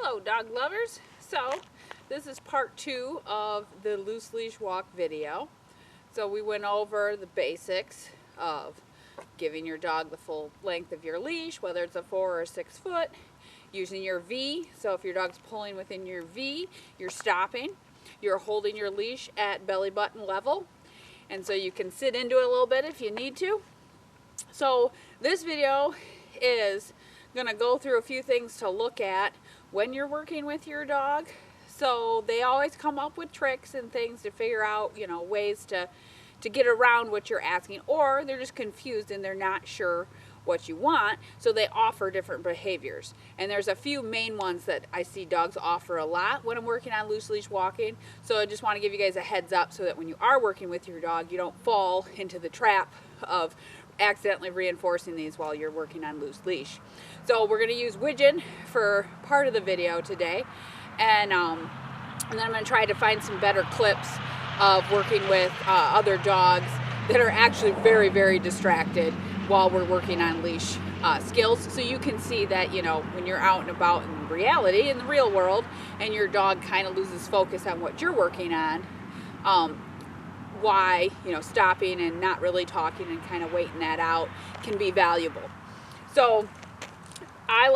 Hello dog lovers. So this is part 2 of the loose leash walk video. So we went over the basics of giving your dog the full length of your leash, whether it's a 4 or 6 foot, using your V. So if your dog's pulling within your V, you're stopping. You're holding your leash at belly button level, and so you can sit into it a little bit if you need to. So this video is going to go through a few things to look at when you're working with your dog. So they always come up with tricks and things to figure out, ways to get around what you're asking, or they're just confused and they're not sure what you want, so they offer different behaviors. And there's a few main ones that I see dogs offer a lot when I'm working on loose leash walking. So I just want to give you guys a heads up so that when you are working with your dog, you don't fall into the trap of accidentally reinforcing these while you're working on loose leash. So we're going to use Widgeon for part of the video today, and then I'm going to try to find some better clips of working with other dogs that are actually very, very distracted while we're working on leash skills, so you can see that when you're out and about in reality, in the real world, and your dog kind of loses focus on what you're working on, why stopping and not really talking and kind of waiting that out can be valuable. So I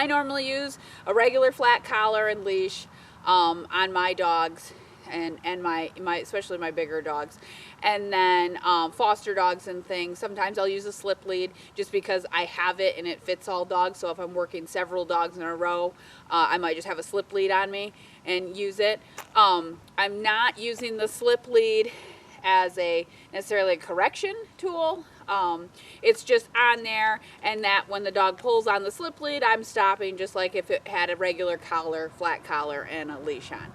normally use a regular flat collar and leash on my dogs and my especially my bigger dogs, and then foster dogs and things. Sometimes I'll use a slip lead just because I have it and it fits all dogs. So if I'm working several dogs in a row, I might just have a slip lead on me and use it. I'm not using the slip lead as necessarily a correction tool. It's just on there, and that when the dog pulls on the slip lead, I'm stopping just like if it had a regular collar, flat collar, and a leash on.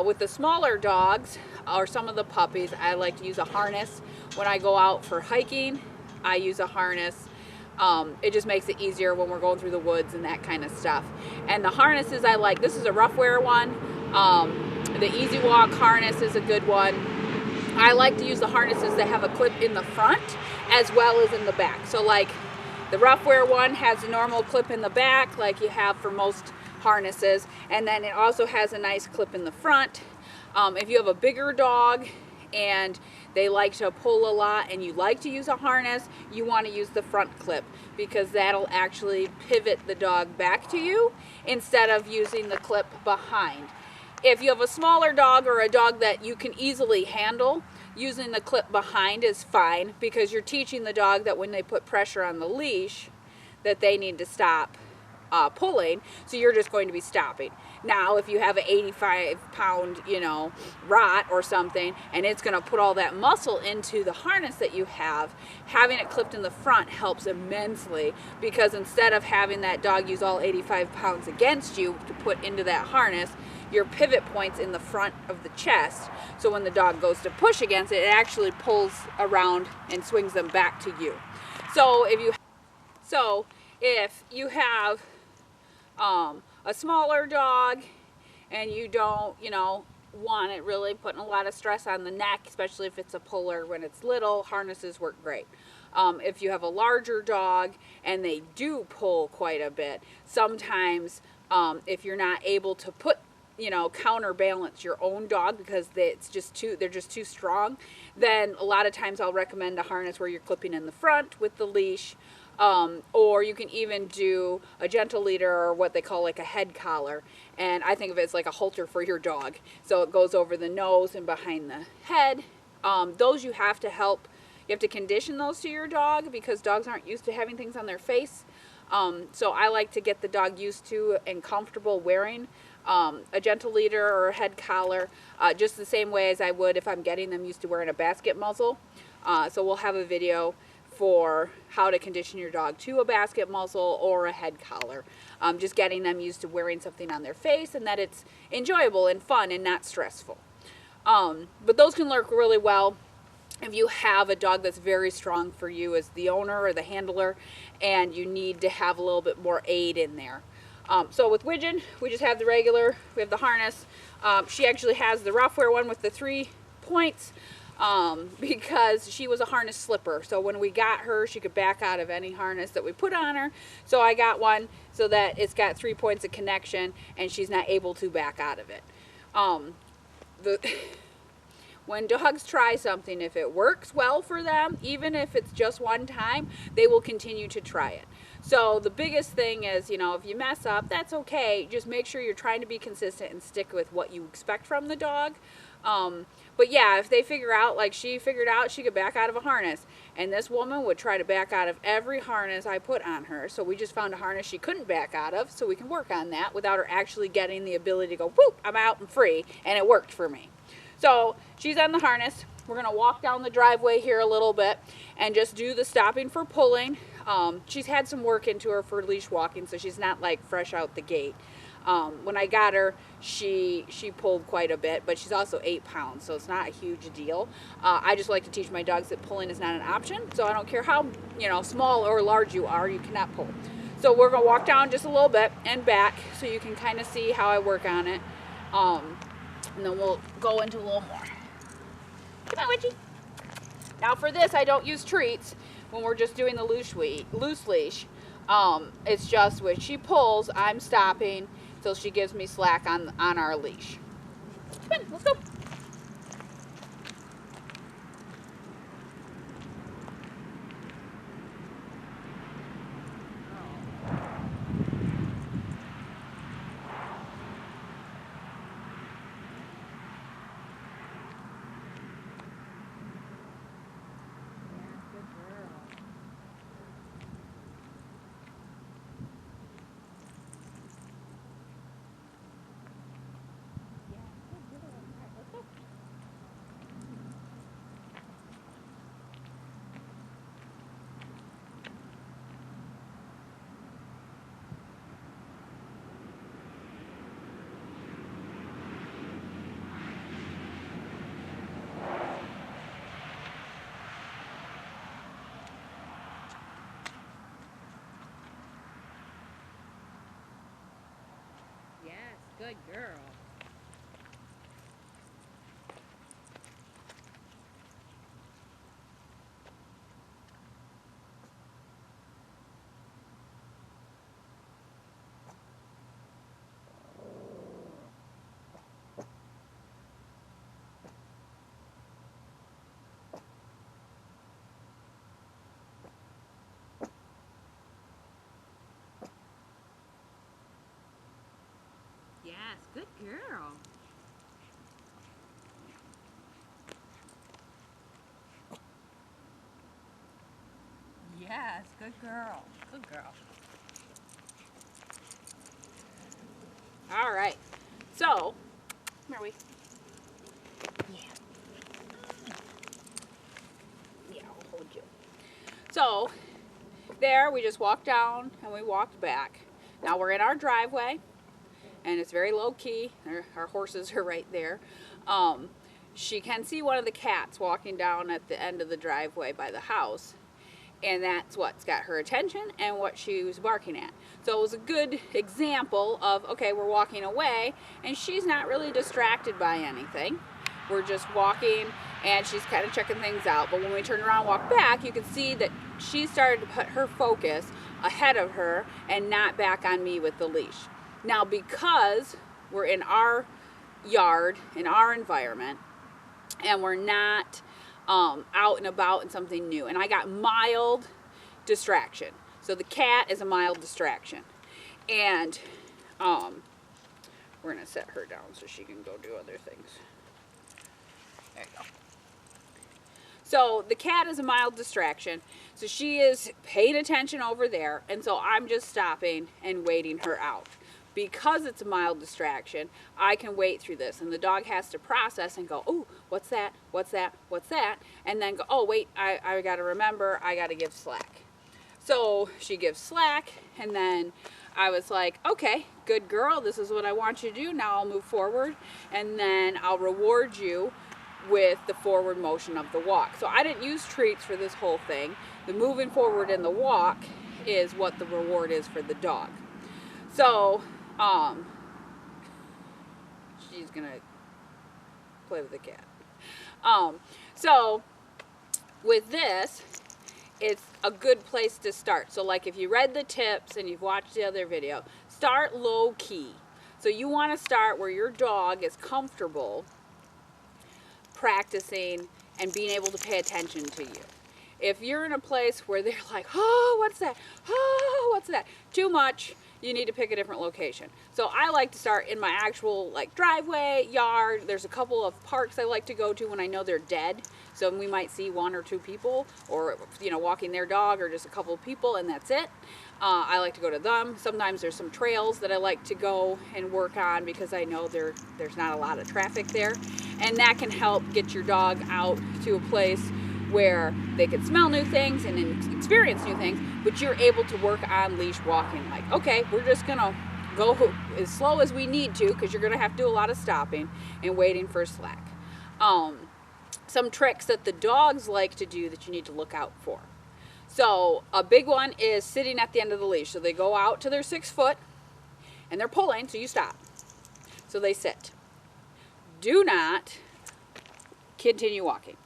With the smaller dogs or some of the puppies, I like to use a harness. When I go out for hiking, I use a harness. It just makes it easier when we're going through the woods and that kind of stuff. And the harnesses I like, this is a rough wear one. The Easy Walk harness is a good one. I like to use the harnesses that have a clip in the front as well as in the back. So like the rough wear one has a normal clip in the back like you have for most harnesses, and then it also has a nice clip in the front. If you have a bigger dog and they like to pull a lot and you like to use a harness, you want to use the front clip because that'll actually pivot the dog back to you instead of using the clip behind. If you have a smaller dog or a dog that you can easily handle, using the clip behind is fine because you're teaching the dog that when they put pressure on the leash that they need to stop pulling, so you're just going to be stopping. Now if you have an 85-pound rot or something and it's going to put all that muscle into the harness that you have, having it clipped in the front helps immensely, because instead of having that dog use all 85 pounds against you to put into that harness, your pivot points in the front of the chest, so when the dog goes to push against it, it actually pulls around and swings them back to you. So if you have a smaller dog and you don't want it really putting a lot of stress on the neck, especially if it's a puller when it's little, harnesses work great. If you have a larger dog and they do pull quite a bit, sometimes if you're not able to put counterbalance your own dog because they're just too strong, then a lot of times I'll recommend a harness where you're clipping in the front with the leash. Or you can even do a gentle leader, or what they call like a head collar, and I think of it as like a halter for your dog, so it goes over the nose and behind the head. Those you have to condition those to your dog because dogs aren't used to having things on their face. So I like to get the dog used to and comfortable wearing a gentle leader or a head collar, just the same way as I would if I'm getting them used to wearing a basket muzzle. So we'll have a video for how to condition your dog to a basket muzzle or a head collar, just getting them used to wearing something on their face and that it's enjoyable and fun and not stressful. But those can work really well if you have a dog that's very strong for you as the owner or the handler and you need to have a little bit more aid in there. So with Widgeon, we just have we have the harness. She actually has the rough wear one with the 3 points. because she was a harness slipper. So when we got her, she could back out of any harness that we put on her. So I got one so that it's got 3 points of connection and she's not able to back out of it. The When dogs try something, if it works well for them, even if it's just one time, they will continue to try it. So the biggest thing is, you know, if you mess up, that's okay. Just make sure you're trying to be consistent and stick with what you expect from the dog. But yeah, if they figure out, like she figured out she could back out of a harness, and this woman would try to back out of every harness I put on her. So we just found a harness she couldn't back out of, so we can work on that without her actually getting the ability to go, whoop, I'm out and free, and it worked for me. So she's on the harness. We're going to walk down the driveway here a little bit and just do the stopping for pulling. She's had some work into her for leash walking, so she's not like fresh out the gate. When I got her, she pulled quite a bit, but she's also 8 pounds, so it's not a huge deal. I just like to teach my dogs that pulling is not an option, so I don't care how, you know, small or large you are, you cannot pull. So we're going to walk down just a little bit and back so you can kind of see how I work on it. And then we'll go into a little more. Come on, Witchy. Now for this, I don't use treats when we're just doing the loose leash. It's just when she pulls, I'm stopping till she gives me slack on our leash. Come on, let's go. Yes, good girl. Yes, good girl. Yes, good girl. Good girl. All right. So, where are we? Yeah. Yeah, I'll hold you. So, there we just walked down and we walked back. Now we're in our driveway and it's very low key. Our horses are right there. She can see one of the cats walking down at the end of the driveway by the house. And that's what's got her attention and what she was barking at. So it was a good example of, okay, we're walking away and she's not really distracted by anything. We're just walking and she's kind of checking things out. But when we turn around and walk back, you can see that she started to put her focus ahead of her and not back on me with the leash. Now, because we're in our yard, in our environment, and we're not out and about in something new, and I got mild distraction. So the cat is a mild distraction. And we're going to set her down so she can go do other things. There you go. So the cat is a mild distraction. So she is paying attention over there, and so I'm just stopping and waiting her out. Because it's a mild distraction, I can wait through this, and the dog has to process and go, oh, what's that, what's that, what's that, and then go, oh, wait, I got to remember, I got to give slack. So she gives slack, and then I was like, okay, good girl, this is what I want you to do, now I'll move forward, and then I'll reward you with the forward motion of the walk. So I didn't use treats for this whole thing. The moving forward in the walk is what the reward is for the dog. So, she's gonna play with the cat. So with this, it's a good place to start. So like if you read the tips and you've watched the other video, start low key. So you want to start where your dog is comfortable practicing and being able to pay attention to you. If you're in a place where they're like, oh, what's that? Oh, what's that? Too much, you need to pick a different location. So I like to start in my actual like driveway, yard. There's a couple of parks I like to go to when I know they're dead. So we might see 1 or 2 people, or walking their dog, or just a couple of people, and that's it. I like to go to them. Sometimes there's some trails that I like to go and work on because I know there's not a lot of traffic there, and that can help get your dog out to a place where they can smell new things and experience new things, but you're able to work on leash walking. Like, okay, we're just gonna go as slow as we need to because you're gonna have to do a lot of stopping and waiting for slack. Some tricks that the dogs like to do that you need to look out for. So a big one is sitting at the end of the leash. So they go out to their 6 foot and they're pulling, so you stop. So they sit. Do not continue walking.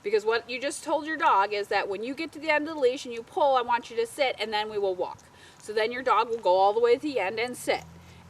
Because what you just told your dog is that when you get to the end of the leash and you pull, I want you to sit and then we will walk. So then your dog will go all the way to the end and sit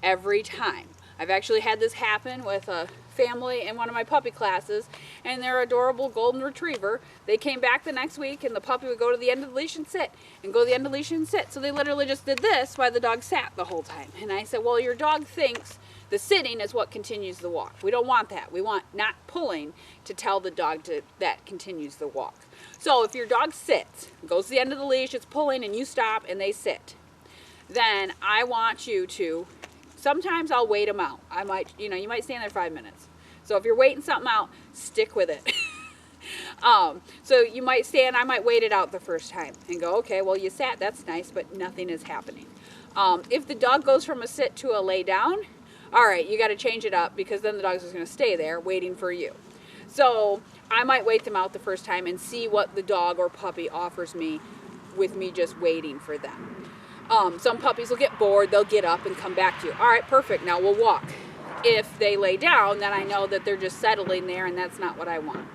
every time. I've actually had this happen with a family in one of my puppy classes, and their adorable golden retriever. They came back the next week and the puppy would go to the end of the leash and sit, and go to the end of the leash and sit. So they literally just did this while the dog sat the whole time. And I said, well, your dog thinks the sitting is what continues the walk. We don't want that. We want not pulling to tell the dog that continues the walk. So if your dog sits, goes to the end of the leash, it's pulling, and you stop and they sit, then I want you to, sometimes I'll wait them out. I might, you might stand there 5 minutes. So if you're waiting something out, stick with it. So you might stand, I might wait it out the first time and go, okay, well you sat, that's nice, but nothing is happening. If the dog goes from a sit to a lay down, all right, you got to change it up because then the dog's just going to stay there waiting for you. So I might wait them out the first time and see what the dog or puppy offers me with me just waiting for them. Some puppies will get bored, they'll get up and come back to you. All right, perfect, now we'll walk. If they lay down, then I know that they're just settling there and that's not what I want.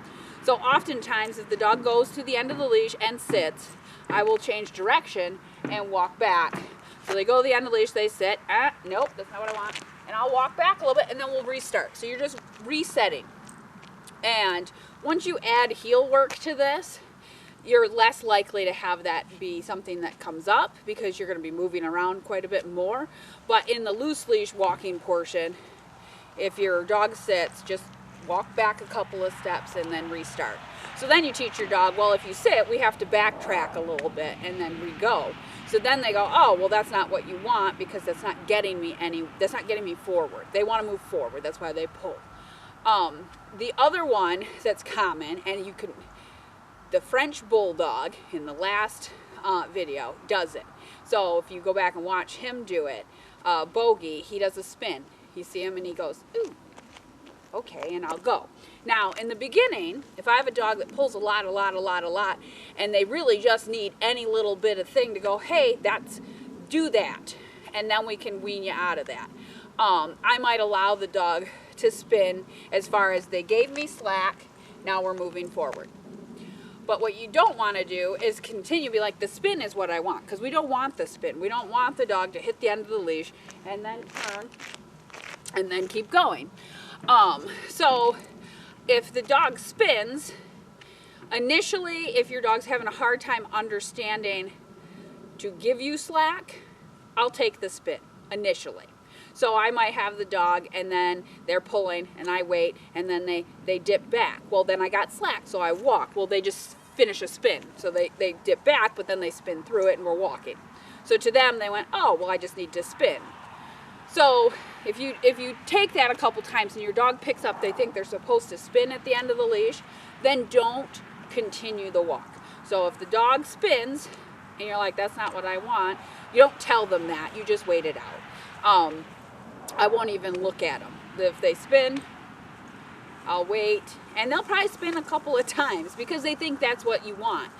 So oftentimes if the dog goes to the end of the leash and sits, I will change direction and walk back. So they go to the end of the leash, they sit, nope, that's not what I want. And I'll walk back a little bit and then we'll restart. So you're just resetting. And once you add heel work to this, you're less likely to have that be something that comes up because you're going to be moving around quite a bit more. But in the loose leash walking portion, if your dog sits, just walk back a couple of steps and then restart. So then you teach your dog, well, if you sit, we have to backtrack a little bit and then re-go. So then they go, oh, well, that's not what you want because that's not getting me forward. They want to move forward. That's why they pull. The other one that's common, and the French Bulldog in the last video does it. So if you go back and watch him do it, Bogey, he does a spin. You see him and he goes, ooh, okay, and I'll go. Now, in the beginning, if I have a dog that pulls a lot, and they really just need any little bit of thing to go, hey, do that, and then we can wean you out of that. I might allow the dog to spin as far as they gave me slack, now we're moving forward. But what you don't want to do is continue to be like, the spin is what I want, because we don't want the spin. We don't want the dog to hit the end of the leash and then turn and then keep going. So if the dog spins, initially, if your dog's having a hard time understanding to give you slack, I'll take the spin initially. So I might have the dog and then they're pulling and I wait and then they dip back. Well, then I got slack, so I walk. Well, they just finish a spin. So they dip back, but then they spin through it and we're walking. So to them, they went, oh, well, I just need to spin. So if you take that a couple times and your dog picks up, they think they're supposed to spin at the end of the leash, then don't continue the walk. So if the dog spins and you're like, that's not what I want, you don't tell them that, you just wait it out. I won't even look at them. If they spin, I'll wait, and they'll probably spin a couple of times because they think that's what you want.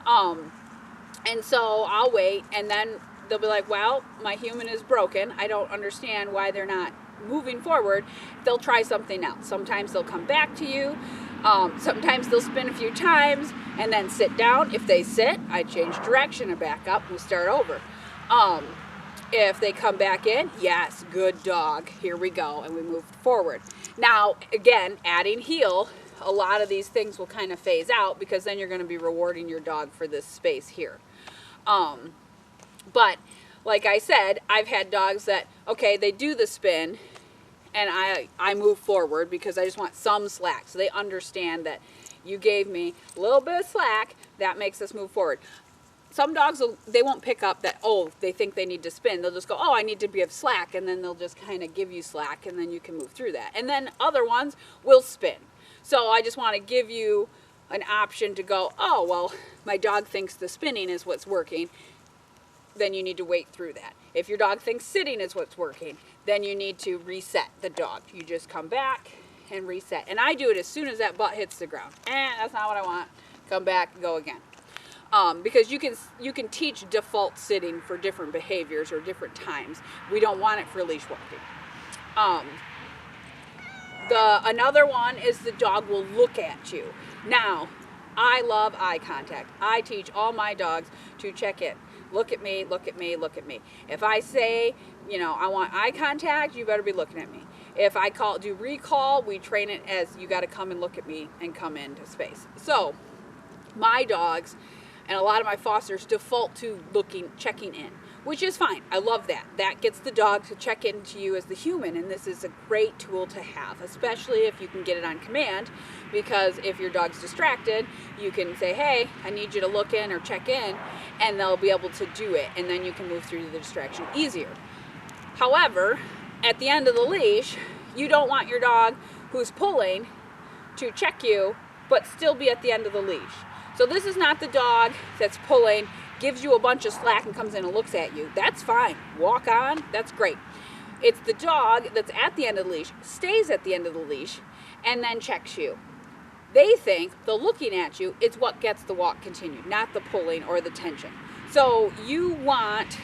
And so I'll wait, and then they'll be like, well, my human is broken. I don't understand why they're not moving forward. They'll try something else. Sometimes they'll come back to you. Sometimes they'll spin a few times and then sit down. If they sit, I change direction and back up and we start over. If they come back in, yes, good dog, here we go, and we move forward. Now, again, adding heel, a lot of these things will kind of phase out because then you're going to be rewarding your dog for this space here. But like I said, I've had dogs that, okay, they do the spin and I move forward because I just want some slack. So they understand that you gave me a little bit of slack, that makes us move forward. Some dogs, they won't pick up that, oh, they think they need to spin. They'll just go, oh, I need to give slack, and then they'll just kind of give you slack, and then you can move through that. And then other ones will spin. So I just want to give you an option to go, oh, well, my dog thinks the spinning is what's working, then you need to wait through that. If your dog thinks sitting is what's working, then you need to reset the dog. You just come back and reset. And I do it as soon as that butt hits the ground. That's not what I want. Come back, go again. Because you can teach default sitting for different behaviors or different times. We don't want it for leash walking. Another one is the dog will look at you. Now, I love eye contact. I teach all my dogs to check in. Look at me, look at me, look at me. If I say, I want eye contact, you better be looking at me. If I do recall, we train it as you got to come and look at me and come into space. So, my dogs and a lot of my fosters default to checking in, which is fine. I love that. That gets the dog to check into you as the human, and this is a great tool to have, especially if you can get it on command, because if your dog's distracted, you can say, hey, I need you to look in or check in, and they'll be able to do it, and then you can move through the distraction easier. However, at the end of the leash, you don't want your dog who's pulling to check you, but still be at the end of the leash. So this is not the dog that's pulling, gives you a bunch of slack and comes in and looks at you. That's fine. Walk on. That's great. It's the dog that's at the end of the leash, stays at the end of the leash, and then checks you. They think the looking at you is what gets the walk continued, not the pulling or the tension. So you want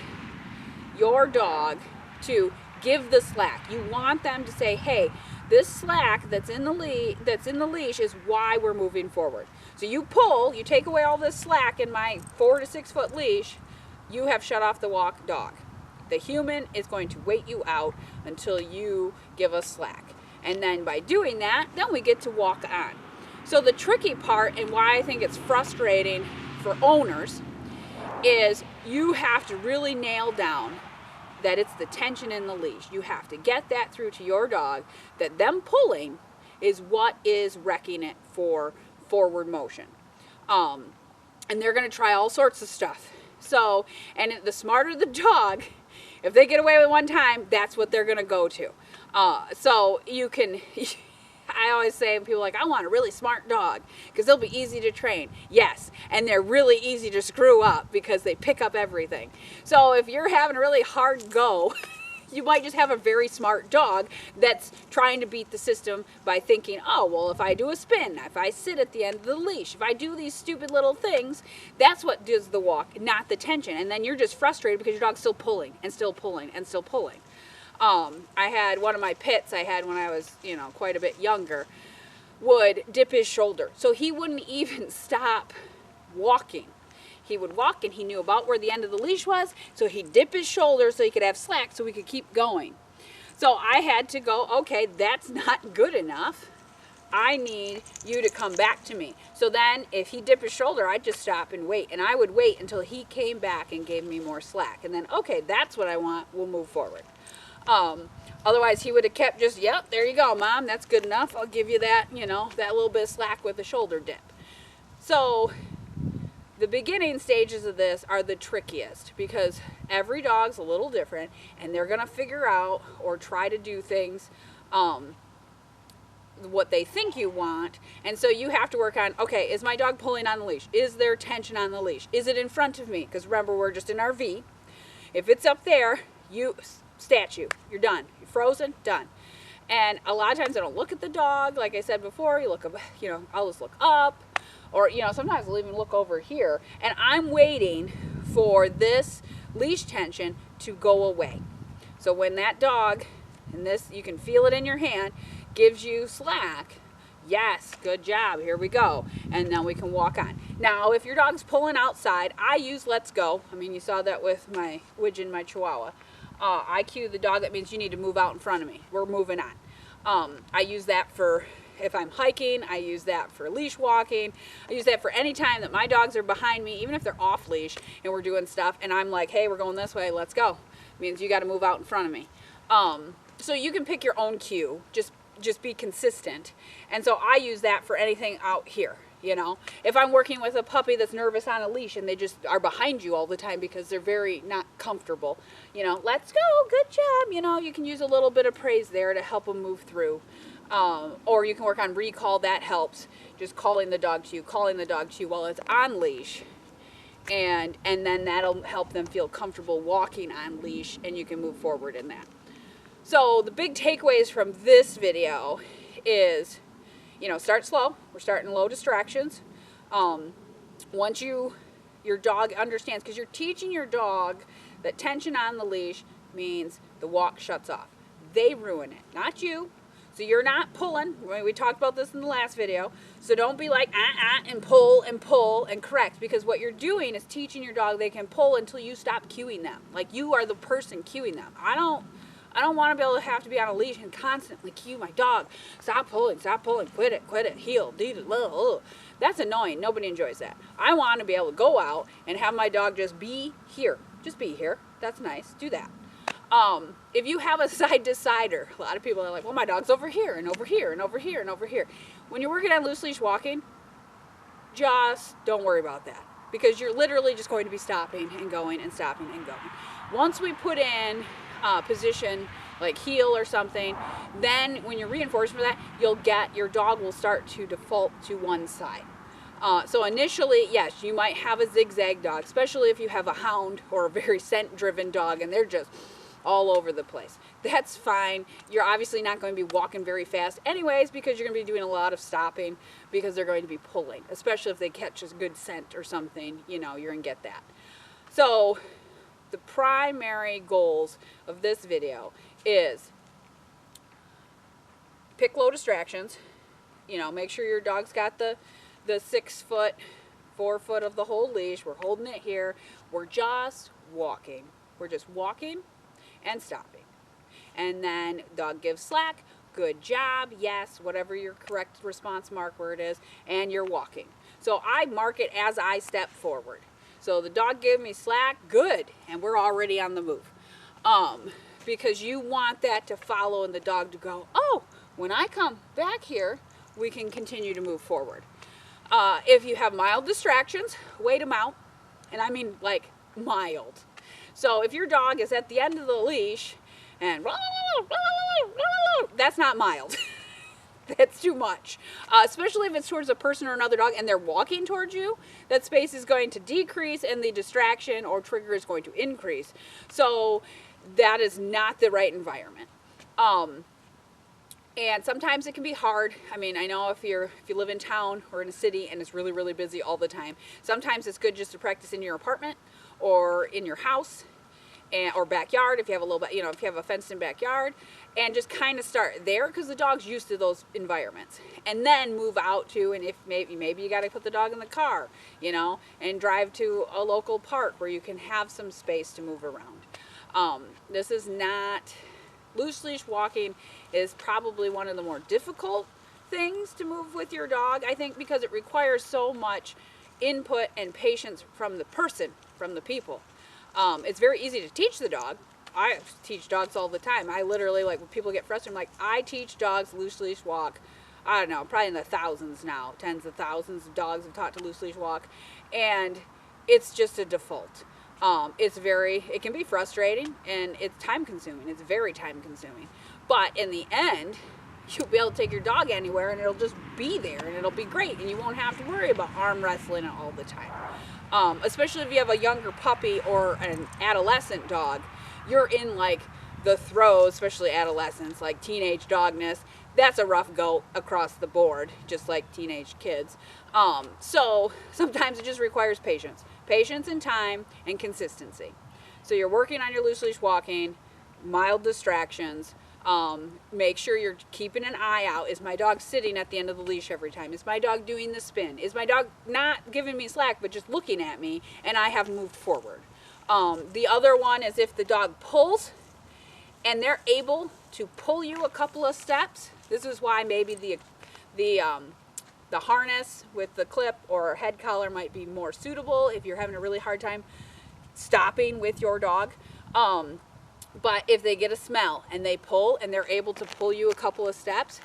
your dog to give the slack. You want them to say, hey, this slack that's in the leash is why we're moving forward. So you pull, you take away all this slack in my 4 to 6 foot leash, you have shut off the walk dog. The human is going to wait you out until you give us slack. And then by doing that, then we get to walk on. So the tricky part, and why I think it's frustrating for owners, is you have to really nail down that it's the tension in the leash. You have to get that through to your dog, that them pulling is what is wrecking it for forward motion. And they're going to try all sorts of stuff. So, and the smarter the dog, if they get away with one time, that's what they're going to go to. So you can, I always say, people are like, I want a really smart dog because they'll be easy to train. Yes, and they're really easy to screw up because they pick up everything. So if you're having a really hard go, you might just have a very smart dog that's trying to beat the system by thinking, oh, well, if I do a spin, if I sit at the end of the leash, if I do these stupid little things, that's what does the walk, not the tension. And then you're just frustrated because your dog's still pulling and still pulling and still pulling. I had one of my pits I had when I was, quite a bit younger, would dip his shoulder. So he wouldn't even stop walking. He would walk and he knew about where the end of the leash was, so he'd dip his shoulder so he could have slack so we could keep going. So I had to go, okay, that's not good enough. I need you to come back to me. So then if he dipped his shoulder, I'd just stop and wait. And I would wait until he came back and gave me more slack. And then, okay, that's what I want. We'll move forward. Otherwise, he would have kept just, yep, there you go, Mom. That's good enough. I'll give you that, that little bit of slack with the shoulder dip. So the beginning stages of this are the trickiest because every dog's a little different and they're going to figure out or try to do things what they think you want. And so you have to work on, okay, is my dog pulling on the leash? Is there tension on the leash? Is it in front of me? Because remember, we're just in our V. If it's up there, statue, you're done. You're frozen, done. And a lot of times I don't look at the dog. Like I said before, you look up, I'll just look up. Or, sometimes I'll even look over here. And I'm waiting for this leash tension to go away. So when that dog, and this, you can feel it in your hand, gives you slack, Yes, good job. Here we go. And then we can walk on. Now, if your dog's pulling outside, I use let's go. I mean, you saw that with my Widgeon, my Chihuahua. I cue the dog. That means you need to move out in front of me. We're moving on. I use that for if I'm hiking. I use that for leash walking. I use that for any time that my dogs are behind me, even if they're off leash and we're doing stuff. And I'm like, hey, we're going this way. Let's go. It means you got to move out in front of me. So you can pick your own cue. Just be consistent. And so I use that for anything out here. You know, if I'm working with a puppy that's nervous on a leash and they just are behind you all the time because they're very not comfortable, you know, let's go, good job. You know, you can use a little bit of praise there to help them move through. Or you can work on recall, that helps. Just calling the dog to you while it's on leash. And then that'll help them feel comfortable walking on leash, and you can move forward in that. So the big takeaways from this video is, you know, start slow. We're starting low distractions. Once your dog understands, because you're teaching your dog that tension on the leash means the walk shuts off. They ruin it, not you. So you're not pulling. We talked about this in the last video. So don't be like, and pull and correct, because what you're doing is teaching your dog they can pull until you stop cueing them. Like you are the person cueing them. I don't want to be able to have to be on a leash and constantly cue my dog. Stop pulling, quit it, heel, that's annoying. Nobody enjoys that. I want to be able to go out and have my dog just be here. Just be here. That's nice. Do that. If you have a side-decider, a lot of people are like, well, my dog's over here and over here and over here and over here. When you're working on loose leash walking, just don't worry about that, because you're literally just going to be stopping and going and stopping and going. Once we put in position like heel or something, then when you're reinforcing for that, your dog will start to default to one side. So initially, yes, you might have a zigzag dog, especially if you have a hound or a very scent-driven dog and they're just all over the place. That's fine. You're obviously not going to be walking very fast anyways, because you're going to be doing a lot of stopping, because they're going to be pulling, especially if they catch a good scent or something, you know, you're going to get that. So the primary goals of this video is pick low distractions. You know, make sure your dog's got the 6 foot, 4 foot of the whole leash. We're holding it here. We're just walking. We're just walking and stopping. And then dog gives slack. Good job. Yes, whatever your correct response mark word is. And you're walking. So I mark it as I step forward. So the dog gave me slack, good, and we're already on the move. Because you want that to follow and the dog to go, oh, when I come back here, we can continue to move forward. If you have mild distractions, wait them out, and I mean like mild. So if your dog is at the end of the leash and that's not mild. That's too much, especially if it's towards a person or another dog and they're walking towards you. That space is going to decrease and the distraction or trigger is going to increase. So that is not the right environment. And sometimes it can be hard. I mean, I know if you live in town or in a city and it's really, really busy all the time, sometimes it's good just to practice in your apartment or in your house. Or backyard, if you have a little bit, you know, if you have a fenced-in backyard, and just kind of start there, because the dog's used to those environments, and then move out to, and if maybe you got to put the dog in the car, you know, and drive to a local park where you can have some space to move around. This is not, loose leash walking is probably one of the more difficult things to move with your dog, I think, because it requires so much input and patience from the person, from the people. It's very easy to teach the dog. I teach dogs all the time. I literally, like, when people get frustrated, I'm like, I teach dogs loose leash walk. I don't know, probably in the thousands now. Tens of thousands of dogs have taught to loose leash walk. And it's just a default. It can be frustrating and it's time consuming. It's very time consuming. But in the end, you'll be able to take your dog anywhere and it'll just be there and it'll be great. And you won't have to worry about arm wrestling it all the time. Especially if you have a younger puppy or an adolescent dog, you're in like the throes, especially adolescents, like teenage dogness. That's a rough go across the board, just like teenage kids. So sometimes it just requires patience and time and consistency. So you're working on your loose leash walking, mild distractions, Make sure you're keeping an eye out. Is my dog sitting at the end of the leash every time? Is my dog doing the spin? Is my dog not giving me slack but just looking at me and I have moved forward? The other one is if the dog pulls and they're able to pull you a couple of steps. This is why maybe the harness with the clip or head collar might be more suitable if you're having a really hard time stopping with your dog. But if they get a smell and they pull and they're able to pull you a couple of steps,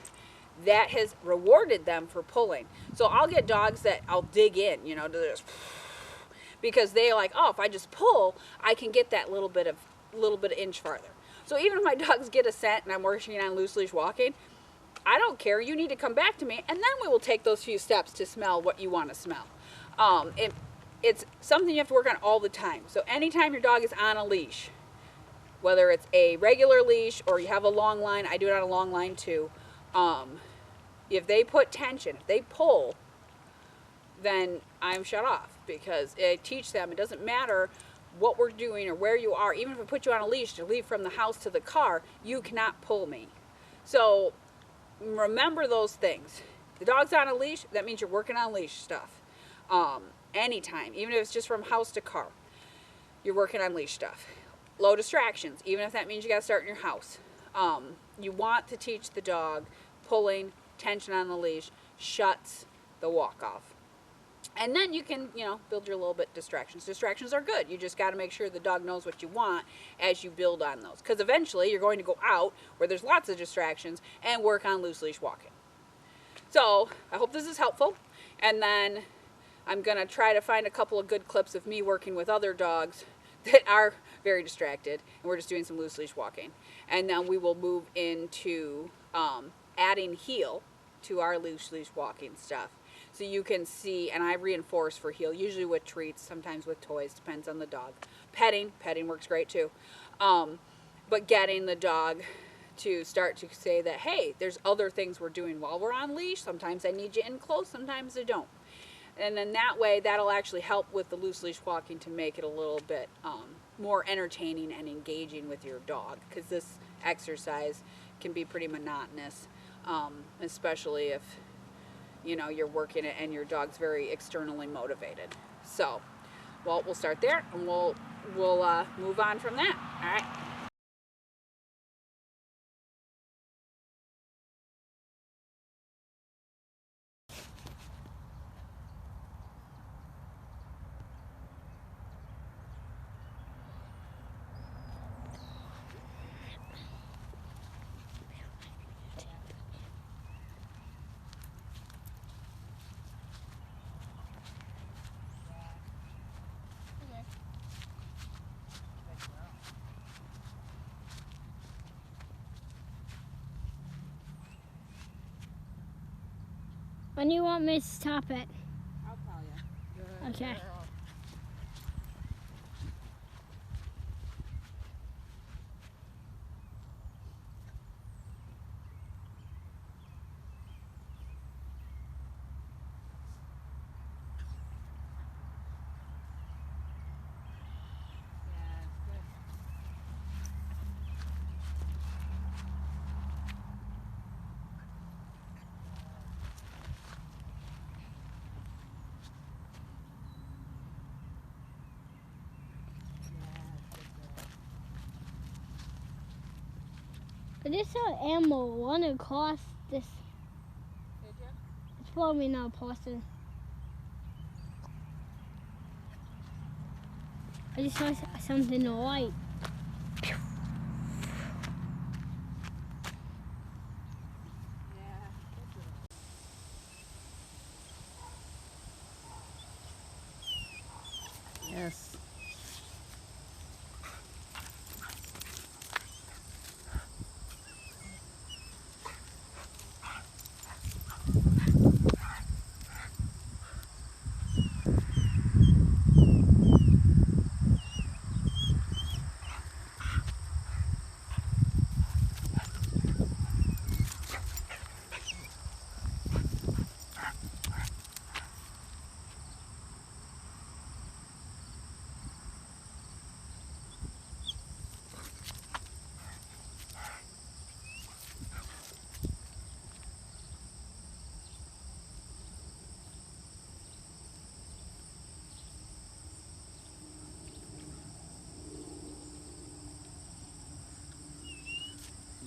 that has rewarded them for pulling. So I'll get dogs that I'll dig in, you know, to this, because they're like, oh, if I just pull, I can get that little bit of inch farther. So even if my dogs get a scent and I'm working on loose leash walking, I don't care. You need to come back to me, and then we will take those few steps to smell what you want to smell. It's something you have to work on all the time. So anytime your dog is on a leash, whether it's a regular leash or you have a long line, I do it on a long line too. If they put tension, if they pull, then I'm shut off, because I teach them it doesn't matter what we're doing or where you are. Even if I put you on a leash to leave from the house to the car, you cannot pull me. So remember those things. The dog's on a leash, that means you're working on leash stuff. Anytime, even if it's just from house to car, you're working on leash stuff. Low distractions, even if that means you got to start in your house. You want to teach the dog pulling, tension on the leash, shuts the walk off. And then you can, you know, build your little bit distractions. Distractions are good. You just got to make sure the dog knows what you want as you build on those. Because eventually you're going to go out where there's lots of distractions and work on loose leash walking. So I hope this is helpful. And then I'm going to try to find a couple of good clips of me working with other dogs that are very distracted, and we're just doing some loose leash walking. And then we will move into adding heel to our loose leash walking stuff. So you can see, and I reinforce for heel, usually with treats, sometimes with toys, depends on the dog. Petting works great too. But getting the dog to start to say that, hey, there's other things we're doing while we're on leash. Sometimes I need you in close, sometimes I don't. And then that way, that'll actually help with the loose leash walking to make it a little bit more entertaining and engaging with your dog, because this exercise can be pretty monotonous, especially if, you know, you're working it and your dog's very externally motivated. So, well, we'll start there, and we'll move on from that. All right. When do you want me to stop it? I'll tell you. Okay. I just saw ammo. One across this. Did you? It's probably not possible. I just saw something white. Yes.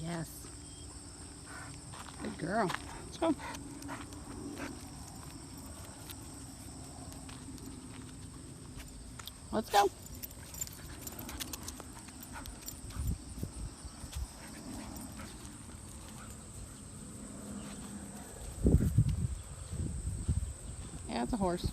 Yes. Good girl. Let's go. Let's go. Yeah, it's a horse.